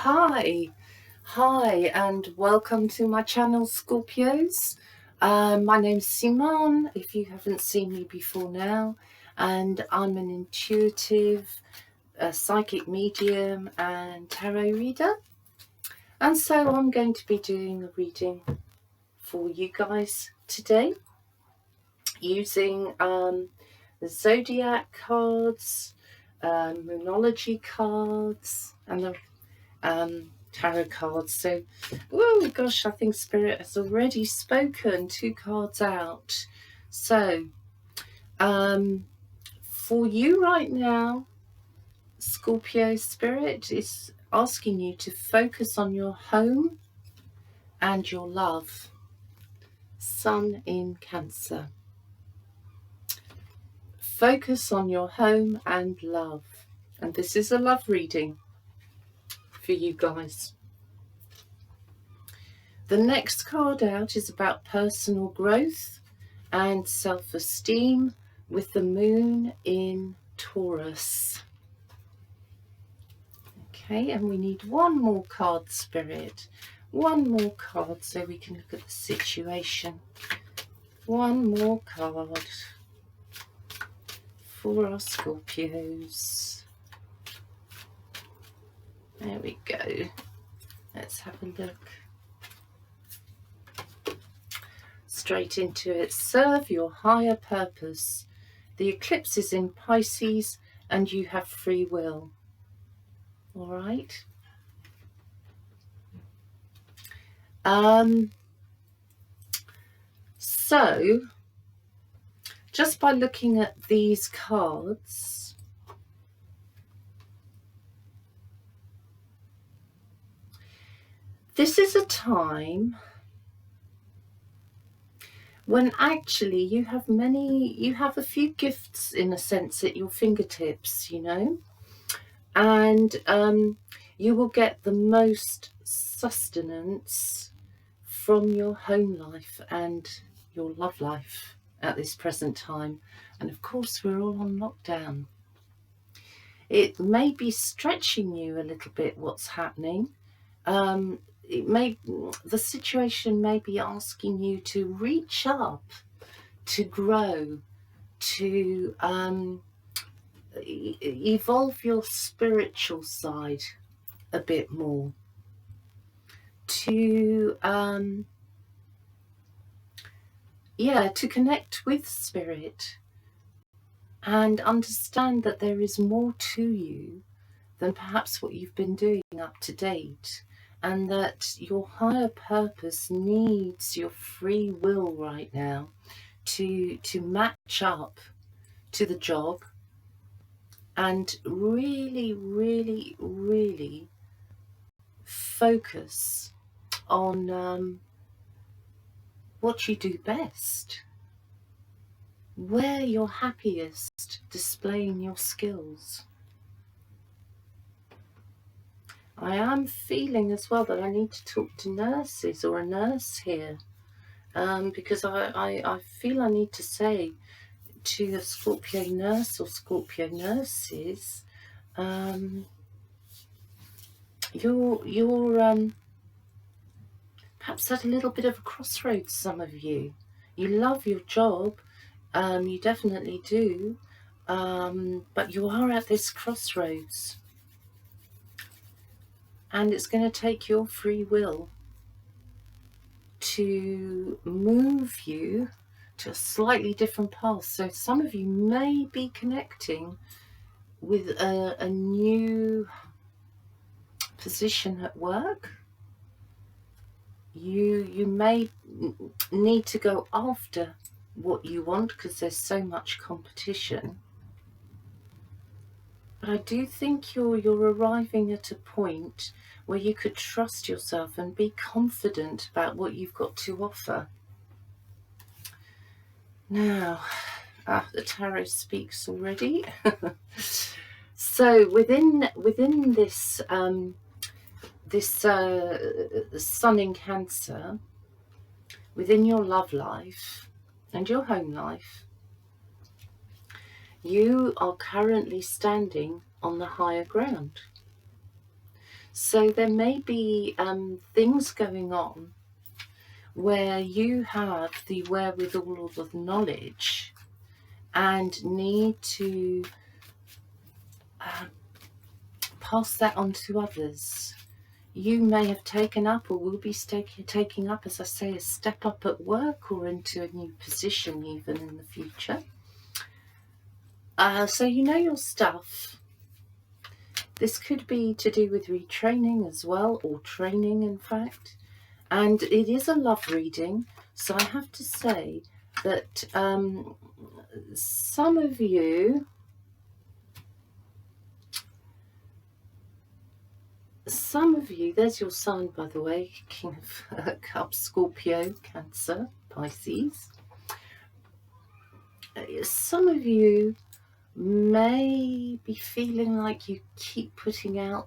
Hi, and welcome to my channel, Scorpios. My name's Simone, if you haven't seen me before now, and I'm an intuitive, psychic medium and tarot reader. And so I'm going to be doing a reading for you guys today using the zodiac cards, moonology cards, and the tarot cards. So, oh gosh, I think Spirit has already spoken 2 cards out. So, for you right now, Scorpio, Spirit is asking you to focus on your home and your love. Sun in Cancer. Focus on your home and love. And this is a love reading for you guys. The next card out is about personal growth and self-esteem with the moon in Taurus. Okay, and we need one more card, Spirit. One more card so we can look at the situation. One more card for our Scorpios. There we go. Let's have a look. Straight into it. Serve your higher purpose. The eclipse is in Pisces and you have free will. All right. So just by looking at these cards, this is a time when actually you have a few gifts in a sense at your fingertips, you know, and you will get the most sustenance from your home life and your love life at this present time. And of course we're all on lockdown. It may be stretching you a little bit what's happening. The situation may be asking you to reach up, to grow, to evolve your spiritual side a bit more, to to connect with Spirit and understand that there is more to you than perhaps what you've been doing up to date, and that your higher purpose needs your free will right now to match up to the job and really, really, really focus on what you do best, where you're happiest displaying your skills. I am feeling as well that I need to talk to nurses or a nurse here, because I feel I need to say to a Scorpio nurse or Scorpio nurses, you're perhaps at a little bit of a crossroads, some of you. You love your job, you definitely do, but you are at this crossroads. And it's going to take your free will to move you to a slightly different path. So some of you may be connecting with a new position at work. You may need to go after what you want because there's so much competition. But I do think you're arriving at a point where you could trust yourself and be confident about what you've got to offer. Now, the tarot speaks already. So within this Sun in Cancer, within your love life and your home life, you are currently standing on the higher ground. So there may be things going on where you have the wherewithal or the knowledge and need to pass that on to others. You may have taken up or will be taking up, as I say, a step up at work or into a new position even in the future. So you know your stuff. This could be to do with retraining as well, or training in fact. And it is a love reading, so I have to say that some of you, there's your sign by the way, King of Cups, Scorpio, Cancer, Pisces. Some of you may be feeling like you keep putting out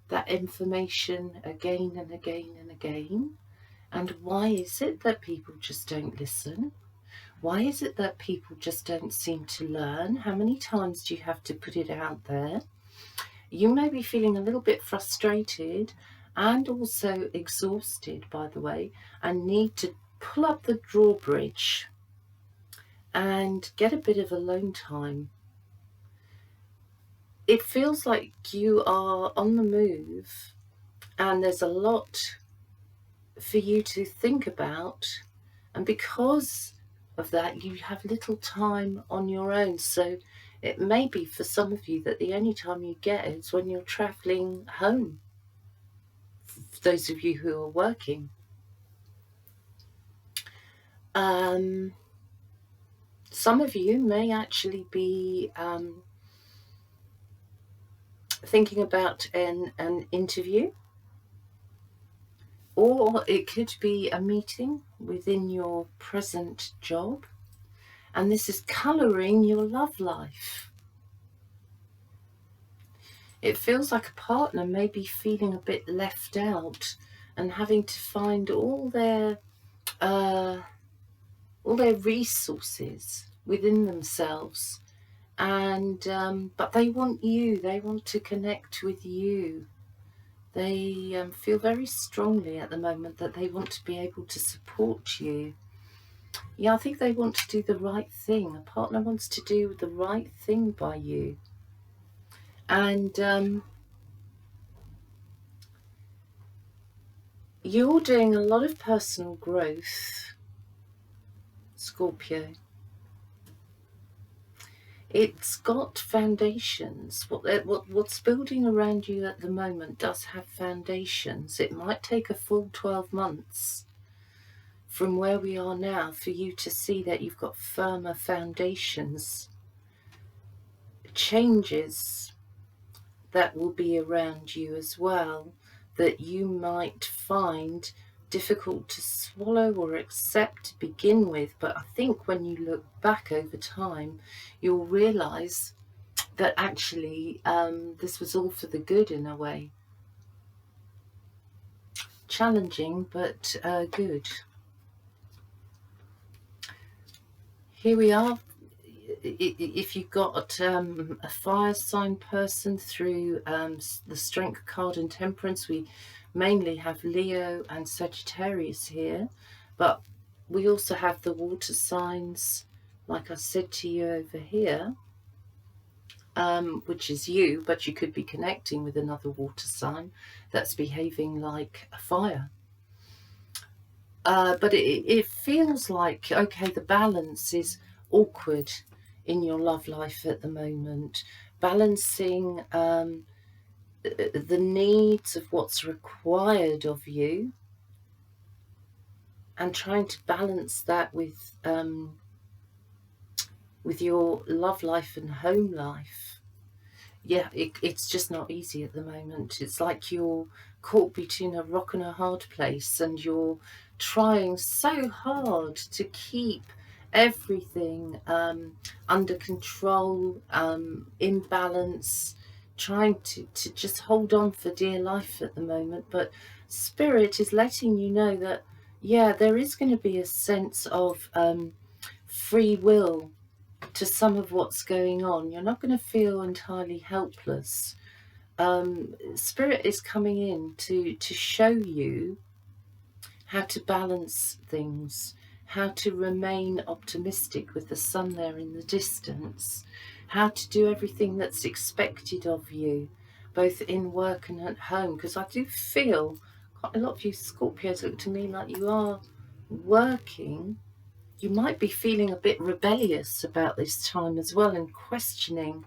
that information again and again and again. And why is it that people just don't listen? Why is it that people just don't seem to learn? How many times do you have to put it out there? You may be feeling a little bit frustrated and also exhausted, by the way, and need to pull up the drawbridge and get a bit of alone time. It feels like you are on the move and there's a lot for you to think about, and because of that you have little time on your own. So it may be for some of you that the only time you get is when you're travelling home, for those of you who are working. Some of you may actually be thinking about an interview, or it could be a meeting within your present job, and this is colouring your love life. It feels like a partner may be feeling a bit left out and having to find all their resources within themselves, and but they want you, they want to connect with you. They feel very strongly at the moment that they want to be able to support you. Yeah, I think they want to do the right thing. A partner wants to do the right thing by you. And you're doing a lot of personal growth, Scorpio. It's got foundations. What's building around you at the moment does have foundations. It might take a full 12 months from where we are now for you to see that you've got firmer foundations. Changes that will be around you as well that you might find difficult to swallow or accept to begin with, but I think when you look back over time you'll realize that actually this was all for the good in a way. Challenging, but good. Here we are. If you've got a fire sign person through the Strength card and Temperance, we mainly have Leo and Sagittarius here, but we also have the water signs, like I said to you over here, which is you, but you could be connecting with another water sign that's behaving like a fire. But it feels like, okay, the balance is awkward in your love life at the moment, balancing the needs of what's required of you and trying to balance that with your love life and home life. Yeah, it's just not easy at the moment. It's like you're caught between a rock and a hard place, and you're trying so hard to keep everything under control, in balance, trying to just hold on for dear life at the moment. But Spirit is letting you know that, yeah, there is going to be a sense of free will to some of what's going on. You're not going to feel entirely helpless. Spirit is coming in to show you how to balance things, how to remain optimistic with the sun there in the distance, how to do everything that's expected of you, both in work and at home. Because I do feel quite a lot of you Scorpios look to me like you are working. You might be feeling a bit rebellious about this time as well, and questioning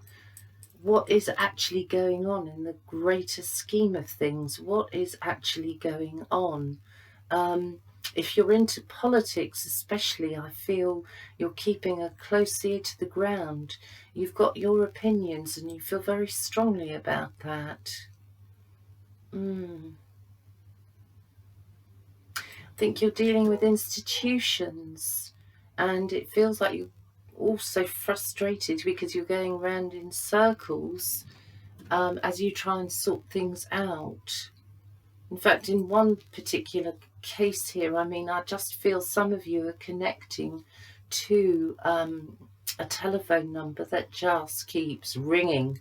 what is actually going on in the greater scheme of things. What is actually going on? If you're into politics especially, I feel you're keeping a close ear to the ground. You've got your opinions and you feel very strongly about that. I think you're dealing with institutions, and it feels like you're also frustrated because you're going around in circles as you try and sort things out. In fact, in one particular case here, I mean, I just feel some of you are connecting to a telephone number that just keeps ringing,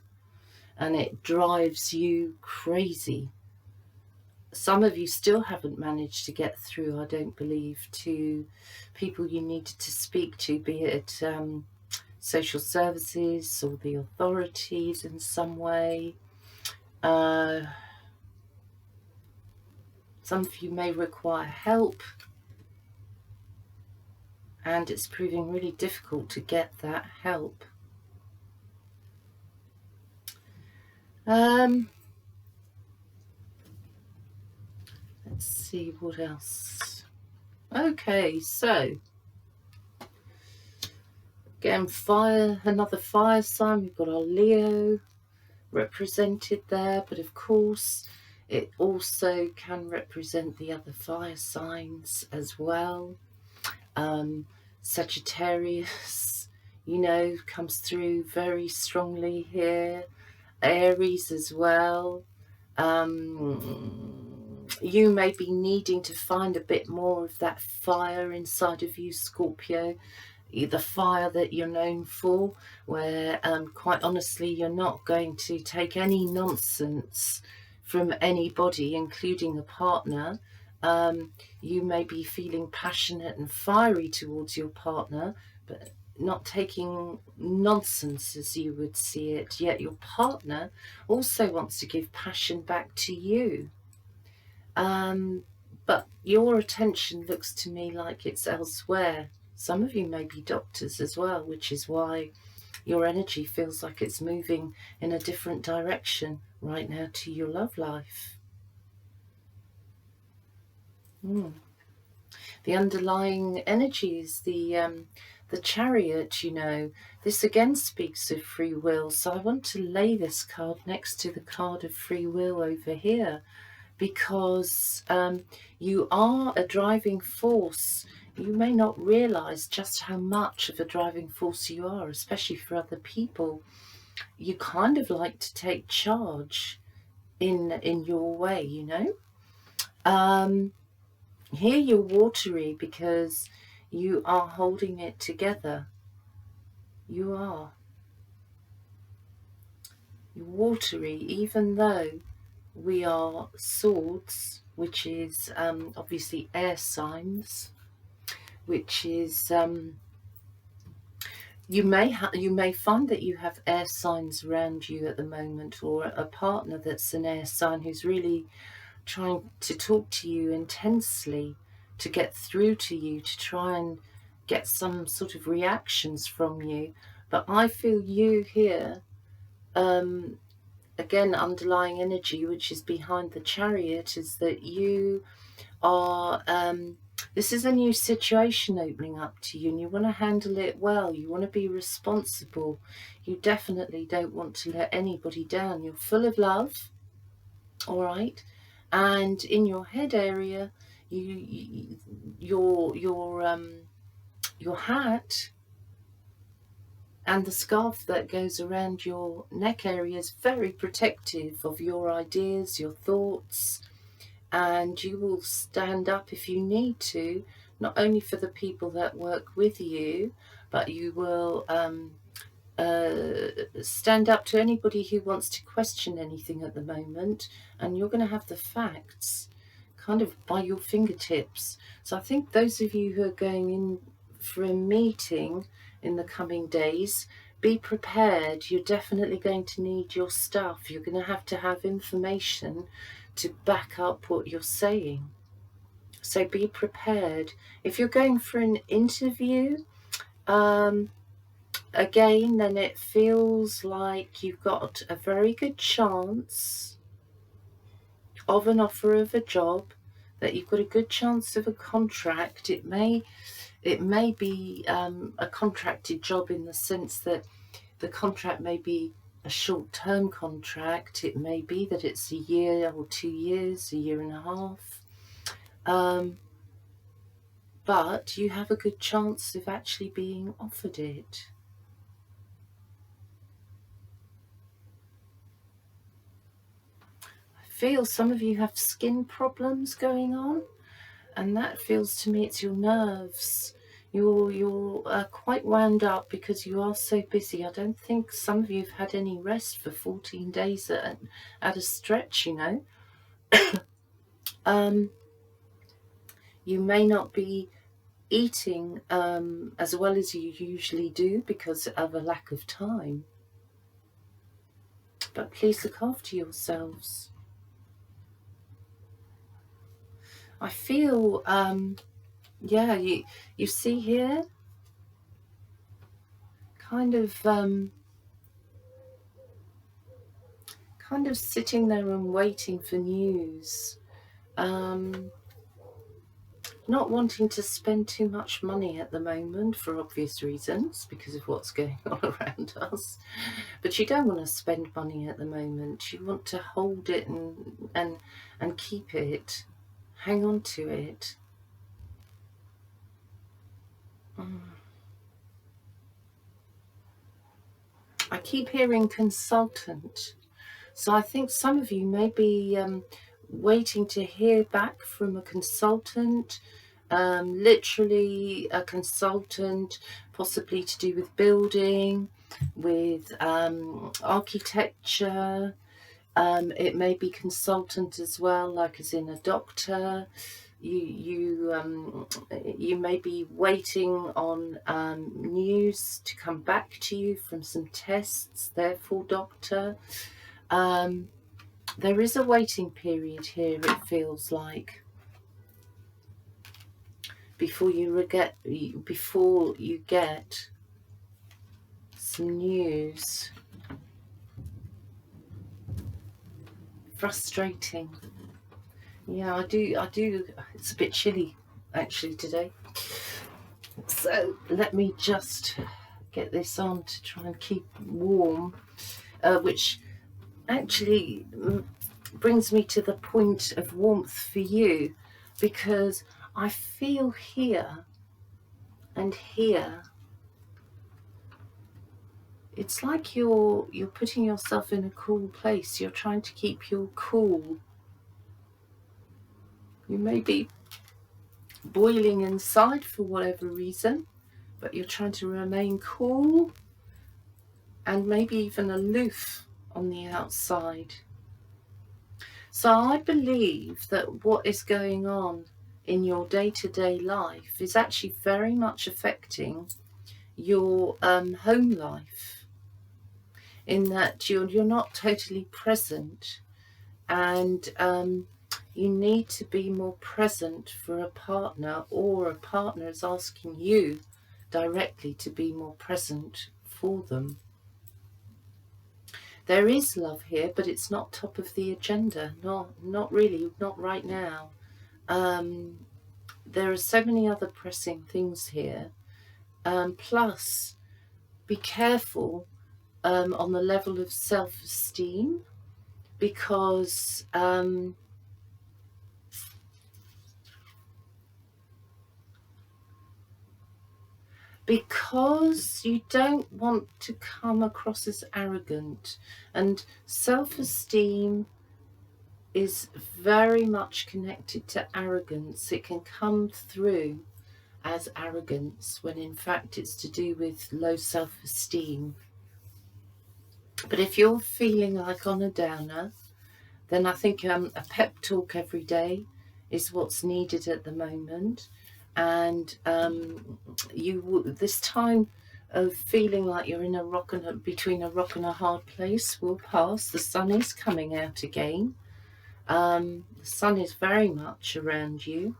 and it drives you crazy. Some of you still haven't managed to get through, I don't believe, to people you needed to speak to, be it social services or the authorities in some way. Some of you may require help, and it's proving really difficult to get that help. Let's see what else. Okay, so again, fire, another fire sign. We've got our Leo represented there, but of course it also can represent the other fire signs as well. Sagittarius, you know, comes through very strongly here. Aries as well. You may be needing to find a bit more of that fire inside of you, Scorpio, the fire that you're known for, where quite honestly you're not going to take any nonsense from anybody, including a partner. You may be feeling passionate and fiery towards your partner, but not taking nonsense as you would see it, yet your partner also wants to give passion back to you. But your attention looks to me like it's elsewhere. Some of you may be doctors as well, which is why your energy feels like it's moving in a different direction right now to your love life. The underlying energy is the Chariot, you know. This again speaks of free will, so I want to lay this card next to the card of free will over here, because you are a driving force. You may not realize just how much of a driving force you are, especially for other people. You kind of like to take charge in your way, you know. Here you're watery because you are holding it together. You are. You're watery, even though we are swords, which is obviously air signs, which is you may find that you have air signs around you at the moment, or a partner that's an air sign who's really trying to talk to you intensely, to get through to you, to try and get some sort of reactions from you. But I feel you here, again, underlying energy, which is behind the Chariot, is that you are, this is a new situation opening up to you, and you want to handle it well. You want to be responsible. You definitely don't want to let anybody down. You're full of love, all right? And in your head area, your hat and the scarf that goes around your neck area is very protective of your ideas, your thoughts, and you will stand up if you need to, not only for the people that work with you, but you will stand up to anybody who wants to question anything at the moment, and you're going to have the facts kind of by your fingertips. So I think those of you who are going in for a meeting in the coming days, be prepared. You're definitely going to need your stuff. You're going to have information to back up what you're saying. So be prepared. If you're going for an interview, again, then it feels like you've got a very good chance of an offer of a job, that you've got a good chance of a contract. It may be a contracted job in the sense that the contract may be a short-term contract. It may be that it's a year or 2 years, a year and a half. But you have a good chance of actually being offered it. I feel some of you have skin problems going on, and that feels to me it's your nerves. You're quite wound up because you are so busy. I don't think some of you have had any rest for 14 days at a stretch, you know. You may not be eating as well as you usually do because of a lack of time. But please look after yourselves. I feel, yeah, you see here, kind of sitting there and waiting for news. Not wanting to spend too much money at the moment for obvious reasons, because of what's going on around us. But you don't want to spend money at the moment. You want to hold it and keep it. Hang on to it. I keep hearing consultant. So I think some of you may be waiting to hear back from a consultant, literally a consultant, possibly to do with building, with architecture. It may be consultant as well, like as in a doctor. You may be waiting on news to come back to you from some tests, therefore doctor. There is a waiting period here, it feels like, before you get some news. Frustrating. Yeah, I do. It's a bit chilly actually today. So let me just get this on to try and keep warm, which actually brings me to the point of warmth for you, because I feel here and here, it's like you're putting yourself in a cool place. You're trying to keep your cool. You may be boiling inside for whatever reason, but you're trying to remain cool and maybe even aloof on the outside. So I believe that what is going on in your day-to-day life is actually very much affecting your home life, in that you're not totally present, and you need to be more present for a partner, or a partner is asking you directly to be more present for them. There is love here, but it's not top of the agenda. Not really, not right now. There are so many other pressing things here. Plus, be careful on the level of self-esteem, because you don't want to come across as arrogant, and self-esteem is very much connected to arrogance. It can come through as arrogance when in fact it's to do with low self-esteem. But if you're feeling like on a downer, then I think a pep talk every day is what's needed at the moment. And this time of feeling like you're in between a rock and a hard place will pass. The sun is coming out again. The sun is very much around you.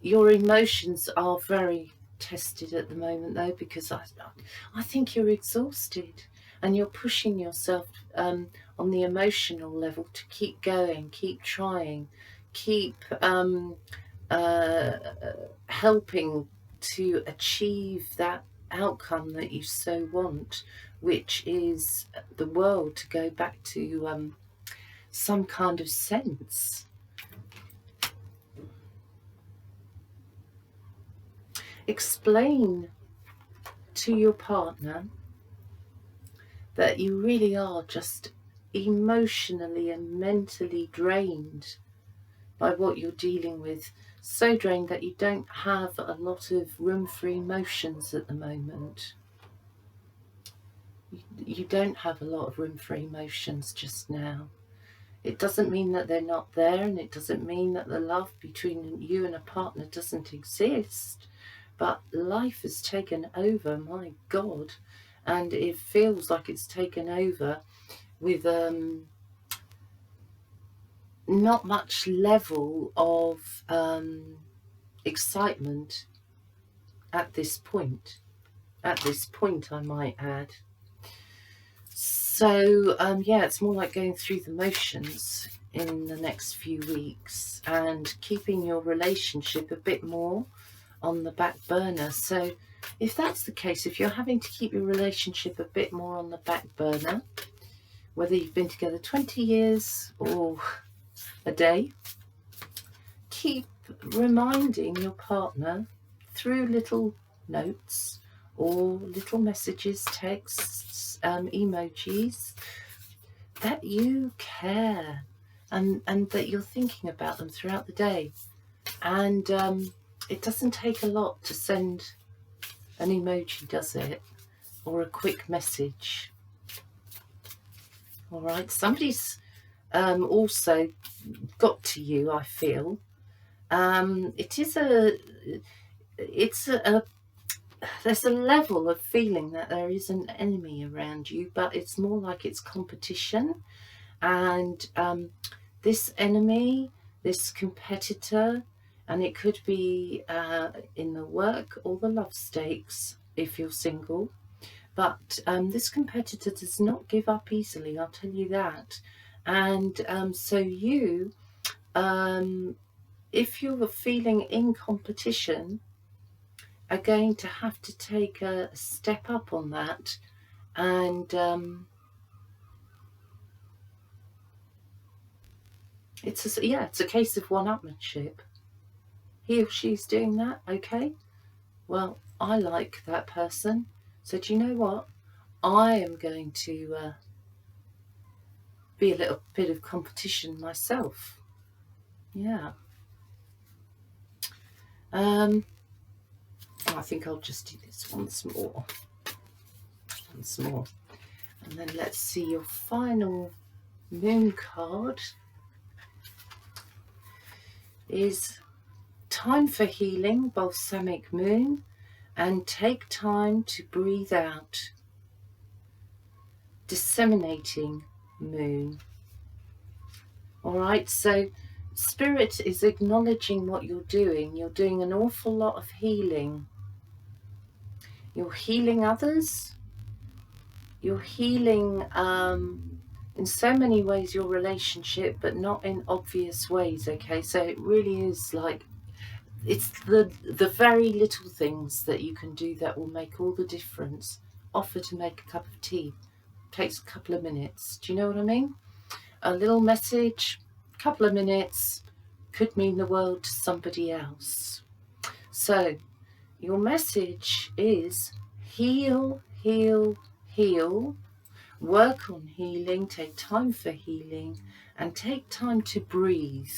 Your emotions are very tested at the moment, though, because I think you're exhausted and you're pushing yourself on the emotional level to keep going, keep trying, keep helping to achieve that outcome that you so want, which is the world to go back to some kind of sense. Explain to your partner that you really are just emotionally and mentally drained by what you're dealing with. So drained that you don't have a lot of room for emotions at the moment. You don't have a lot of room for emotions just now. It doesn't mean that they're not there, and it doesn't mean that the love between you and a partner doesn't exist. But life has taken over, my God, and it feels like it's taken over with not much level of excitement at this point. At this point, I might add. So, yeah, it's more like going through the motions in the next few weeks and keeping your relationship a bit more on the back burner. So if that's the case, if you're having to keep your relationship a bit more on the back burner, whether you've been together 20 years or a day, keep reminding your partner through little notes or little messages, texts, emojis, that you care and that you're thinking about them throughout the day. And it doesn't take a lot to send an emoji, does it? Or a quick message. All right, somebody's also got to you, I feel. There's a level of feeling that there is an enemy around you, but it's more like it's competition. And this enemy, this competitor, and it could be in the work or the love stakes if you're single, but this competitor does not give up easily, I'll tell you that. And so you, if you're feeling in competition, are going to have to take a step up on that. And it's a case of one-upmanship. He or she's doing that, okay, well, I like that person, so do you know what, I am going to be a little bit of competition myself. Yeah. I think I'll just do this once more, and then let's see your final moon card. Is time for healing, balsamic moon, and take time to breathe out, disseminating moon. All right, so Spirit is acknowledging what you're doing. You're doing an awful lot of healing. You're healing others. You're healing in so many ways your relationship, but not in obvious ways, okay? So it really is like, it's the very little things that you can do that will make all the difference. Offer to make a cup of tea. Takes a couple of minutes. Do you know what I mean? A little message, couple of minutes, could mean the world to somebody else. So your message is heal, heal, heal. Work on healing, take time for healing, and take time to breathe,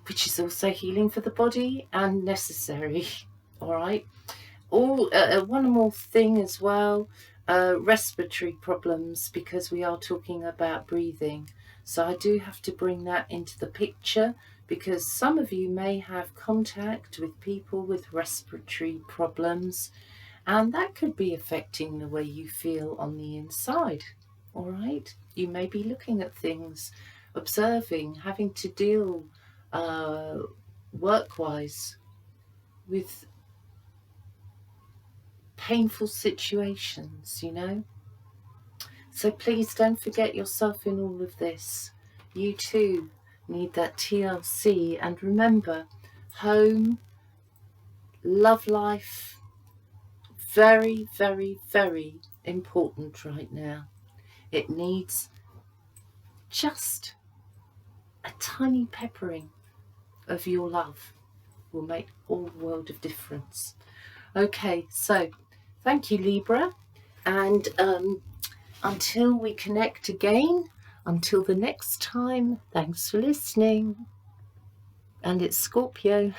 which is also healing for the body and necessary. All right. One more thing as well, respiratory problems, because we are talking about breathing. So I do have to bring that into the picture, because some of you may have contact with people with respiratory problems, and that could be affecting the way you feel on the inside. All right, you may be looking at things, observing, having to deal work-wise with painful situations, you know. So please don't forget yourself in all of this. You too need that TLC, and remember, home, love life, very, very, very important right now. It needs just a tiny peppering of your love, will make all the world of difference. Okay, so thank you, Libra, and until we connect again, until the next time, thanks for listening. And it's Scorpio.